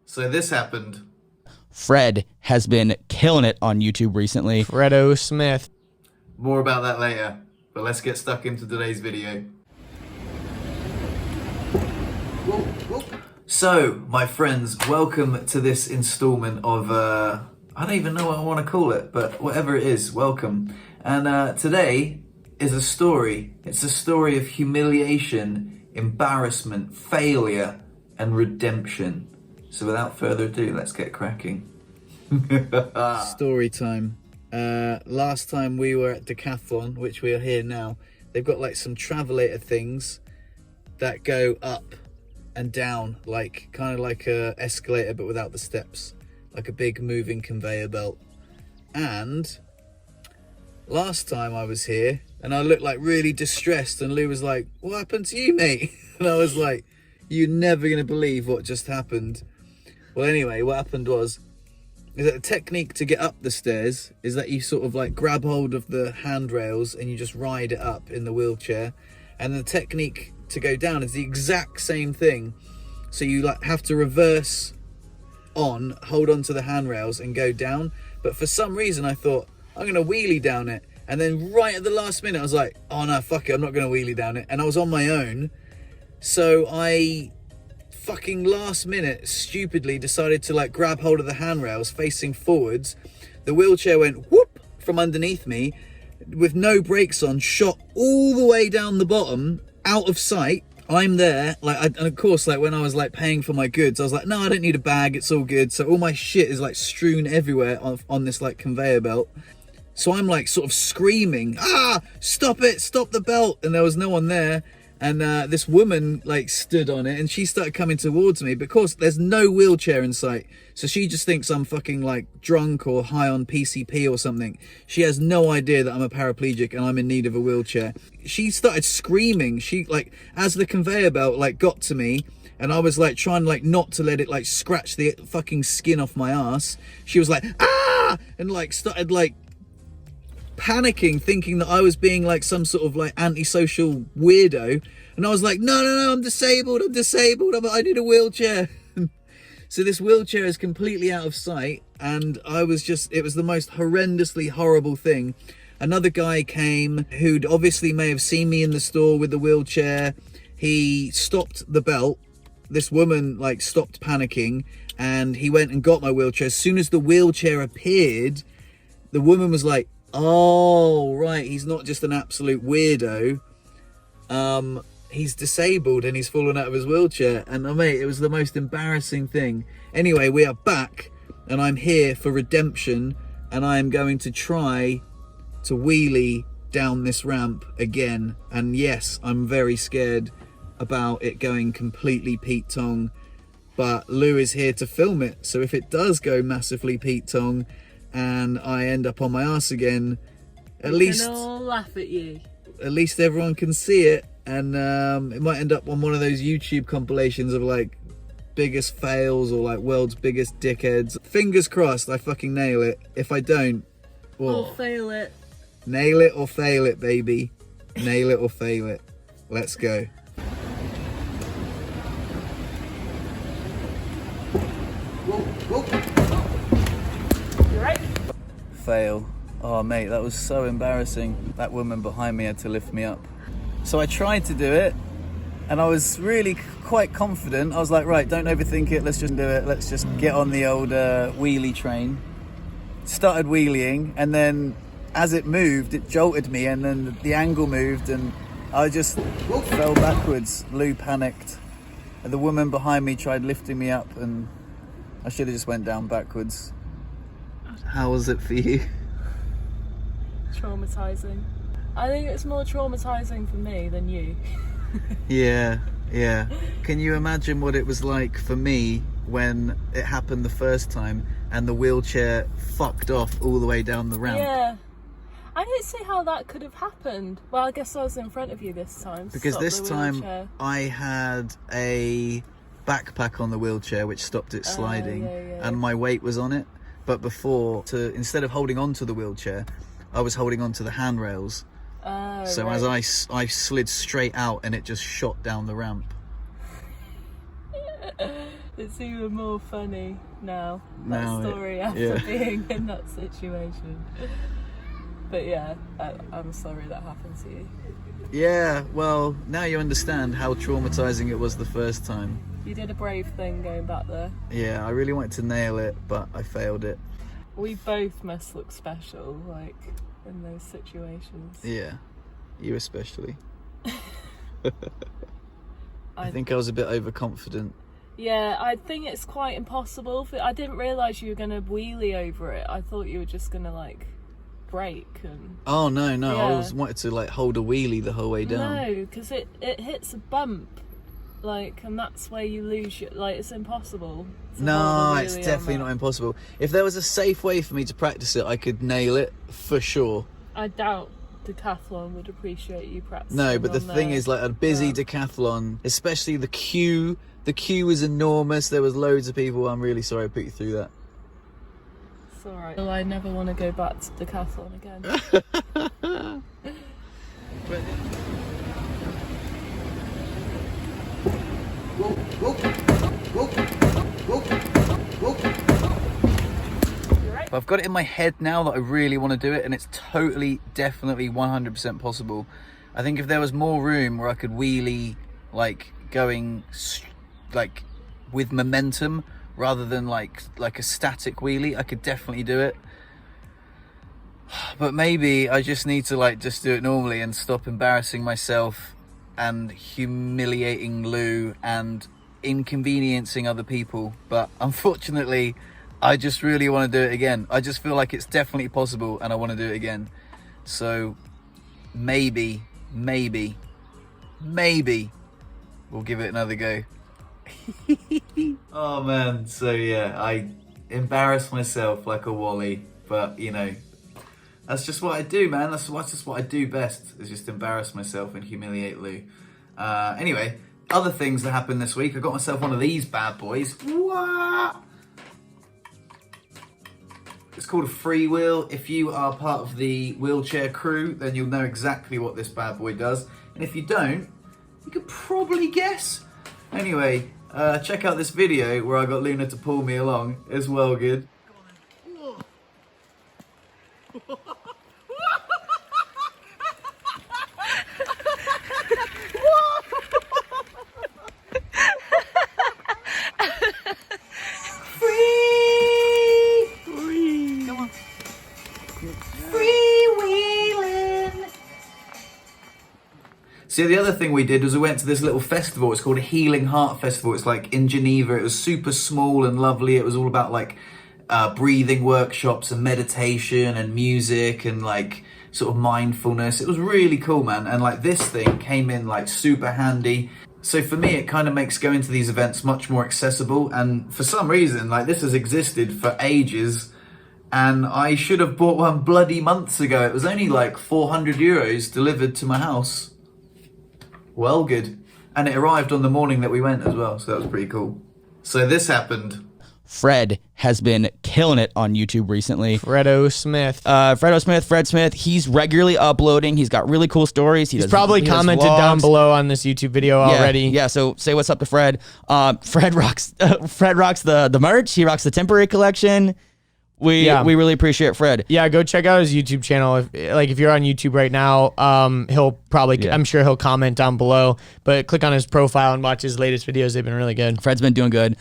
So this happened. Fred has been killing it on YouTube recently. Fredo Smith. More about that later, but let's get stuck into today's video. So, my friends, welcome to this installment of, I don't even know what I want to call it, but whatever it is, welcome. And today is a story. It's a story of humiliation, embarrassment, failure, and redemption. So without further ado, let's get cracking. Story time. Last time we were at Decathlon, which we are here now, they've got like some travelator things that go up and down, like kind of like a escalator but without the steps, like a big moving conveyor belt. And last time I was here and I looked like really distressed, and Lou was like, "What happened to you, mate?" And I was like, "You're never gonna believe what just happened." Well, anyway, what happened is that the technique to get up the stairs is that you sort of like grab hold of the handrails and you just ride it up in the wheelchair. And the technique to go down is the exact same thing. So you like have to reverse on, hold on to the handrails and go down. But for some reason I thought, I'm gonna wheelie down it. And then right at the last minute I was like, oh no, fuck it, I'm not gonna wheelie down it. And I was on my own. So I fucking last minute stupidly decided to like grab hold of the handrails facing forwards. The wheelchair went whoop from underneath me with no brakes on, shot all the way down the bottom, out of sight. I'm there, like, and of course, like when I was like paying for my goods, I was like, no, I don't need a bag, it's all good. So all my shit is like strewn everywhere on this like conveyor belt. So I'm like sort of screaming, ah, stop it, stop the belt. And there was no one there. And this woman like stood on it and she started coming towards me. But of course there's no wheelchair in sight. So she just thinks I'm fucking like drunk or high on PCP or something. She has no idea that I'm a paraplegic and I'm in need of a wheelchair. She started screaming. She like, as the conveyor belt like got to me and I was like trying like not to let it like scratch the fucking skin off my ass. She was like, ah, and like started like panicking, thinking that I was being like some sort of like antisocial weirdo. And I was like, no, I'm disabled, I need a wheelchair. So this wheelchair is completely out of sight, and I was just, it was the most horrendously horrible thing. Another guy came who'd obviously may have seen me in the store with the wheelchair. He stopped the belt. This woman like stopped panicking and he went and got my wheelchair. As soon as the wheelchair appeared, the woman was like, oh right, he's not just an absolute weirdo, he's disabled and he's fallen out of his wheelchair. And mate, it was the most embarrassing thing. Anyway, we are back and I'm here for redemption, and I'm going to try to wheelie down this ramp again. And yes, I'm very scared about it going completely Pete Tong, but Lou is here to film it, so if it does go massively Pete Tong and I end up on my ass again, at least can all laugh at you. At least everyone can see it, and it might end up on one of those YouTube compilations of like biggest fails or like world's biggest dickheads. Fingers crossed I fucking nail it. If I don't, Or fail it. Nail it or fail it, baby. Nail it or fail it. Let's go. Fail. Oh mate, that was so embarrassing. That woman behind me had to lift me up. So I tried to do it and I was really quite confident. I was like, right, don't overthink it, let's just do it. Let's just get on the old wheelie train. Started wheeling, and then as it moved, it jolted me, and then the angle moved and I just fell backwards. Lou panicked. And the woman behind me tried lifting me up and I should have just went down backwards. How was it for you? Traumatizing. I think it's more traumatizing for me than you. Yeah. Can you imagine what it was like for me when it happened the first time and the wheelchair fucked off all the way down the ramp? Yeah. I don't see how that could have happened. Well, I guess I was in front of you this time. Because this time I had a backpack on the wheelchair which stopped it sliding, and my weight was on it. But before, instead of holding on to the wheelchair, I was holding on to the handrails. So right. As I slid straight out and it just shot down the ramp. It's even more funny now. Now, That story after being in that situation. But yeah, I'm sorry that happened to you. Yeah, well, now you understand how traumatizing it was the first time. You did a brave thing going back there. Yeah, I really wanted to nail it, but I failed it. We both must look special, like, in those situations. Yeah, you especially. I think I was a bit overconfident. Yeah, I think it's quite impossible. I didn't realise you were going to wheelie over it. I thought you were just going to, like, brake and... Oh, no, Yeah. I always wanted to, like, hold a wheelie the whole way down. No, because it hits a bump, like, and that's where you lose your... Like, it's impossible. to No, hold a it's wheelie definitely on not that. impossible. If there was a safe way for me to practice it, I could nail it for sure. I doubt Decathlon would appreciate you practicing. No, but the on thing their is, like, a busy ground. decathlon, especially the queue was enormous. There was loads of people. I'm really sorry I put you through that. It's alright. Well, I never want to go back to Decathlon again. I've got it in my head now that I really want to do it, and it's totally, definitely 100% possible. I think if there was more room where I could wheelie, like, going, like, with momentum, rather than, like a static wheelie, I could definitely do it. But maybe I just need to, like, just do it normally and stop embarrassing myself and humiliating Lou and inconveniencing other people. But unfortunately, I just really want to do it again. I just feel like it's definitely possible and I want to do it again. So maybe we'll give it another go. Oh man, so yeah, I embarrassed myself like a wally, but you know, that's just what I do, man. That's just what I do best, is just embarrass myself and humiliate Lou. Anyway, other things that happened this week, I got myself one of these bad boys. What? It's called a FreeWheel. If you are part of the wheelchair crew, then you'll know exactly what this bad boy does. And if you don't, you could probably guess. Anyway, check out this video where I got Luna to pull me along. It's well good. So the other thing we did was we went to this little festival. It's called a Healing Heart Festival. It's like in Geneva. It was super small and lovely. It was all about like breathing workshops and meditation and music and like sort of mindfulness. It was really cool, man. And like this thing came in like super handy. So for me, it kind of makes going to these events much more accessible. And for some reason, like this has existed for ages. And I should have bought one bloody months ago. It was only like 400 euros delivered to my house. Well good. And it arrived on the morning that we went as well, so that was pretty cool. So this happened. Fred has been killing it on YouTube recently. Fred Smith, he's regularly uploading. He's got really cool stories. He's probably commented down below on this YouTube video already. Yeah, so say what's up to Fred. Fred rocks the merch. He rocks the temporary collection. We really appreciate Fred. Yeah, go check out his YouTube channel. If you're on YouTube right now, he'll probably, I'm sure he'll comment down below, but click on his profile and watch his latest videos. They've been really good. Fred's been doing good.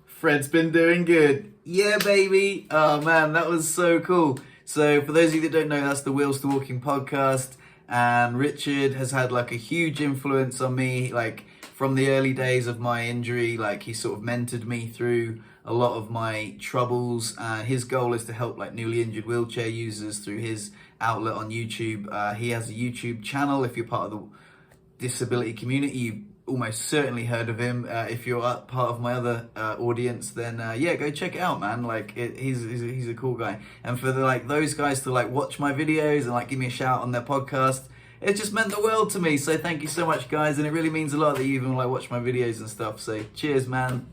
Fred's been doing good. Yeah, baby. Oh man, that was so cool. So for those of you that don't know, that's the Wheels2Walking podcast. And Richard has had like a huge influence on me, like from the early days of my injury. Like he sort of mentored me through a lot of my troubles. His goal is to help like newly injured wheelchair users through his outlet on YouTube. He has a YouTube channel. If you're part of the disability community, you've almost certainly heard of him. If you're part of my other audience, then yeah, go check it out, man. Like he's a cool guy. And for those guys to like watch my videos and like give me a shout on their podcast, it just meant the world to me. So thank you so much, guys, and it really means a lot that you even like watch my videos and stuff. So cheers, man.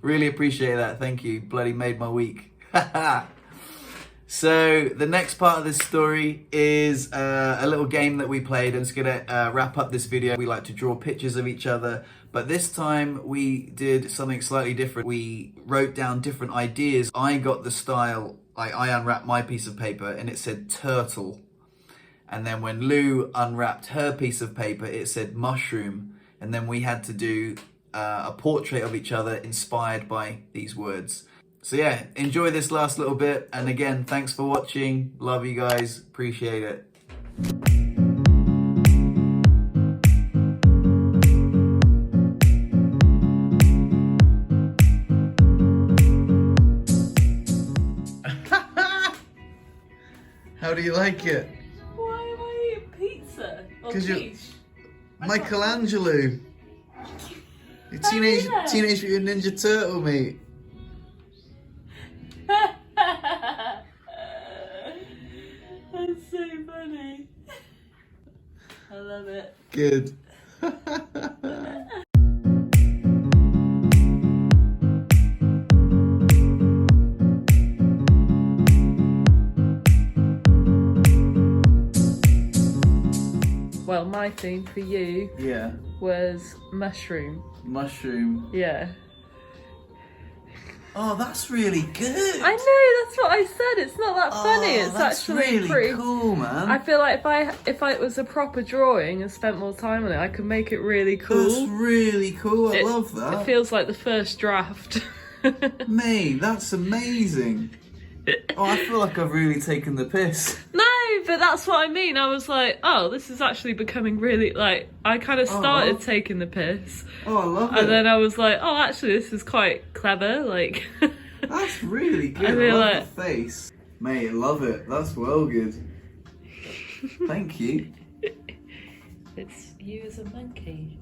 Really appreciate that. Thank you. Bloody made my week. So the next part of this story is a little game that we played, and it's gonna wrap up this video. We like to draw pictures of each other, But this time we did something slightly different. We wrote down different ideas. I got the style, like I unwrapped my piece of paper and it said turtle. And then when Lou unwrapped her piece of paper, it said mushroom. And then we had to do a portrait of each other inspired by these words. So yeah, enjoy this last little bit. And again, thanks for watching. Love you guys. Appreciate it. How do you like it? Why am I eating pizza? Or 'Cause you're- quiche? Michelangelo. Your teenage Mutant Ninja Turtle, mate. That's so funny. I love it. Good. Well, my theme for you Yeah. was mushroom. Mushroom. Yeah. Oh, that's really good. I know, that's what I said. It's not that funny. It's that's actually really pretty cool, man. I feel like if it was a proper drawing and spent more time on it, I could make it really cool. That's really cool. I love It that. feels like the first draft. Mate, that's amazing. Oh, I feel like I've really taken the piss. No, but that's what I mean. I was like, oh, this is actually becoming really, like, I kind of started taking the piss. Oh, I love it. And then I was like, oh, actually, this is quite clever. Like, That's really good. I I feel love like- the face. Mate, I love it. That's well good. Thank you. it's you as a monkey.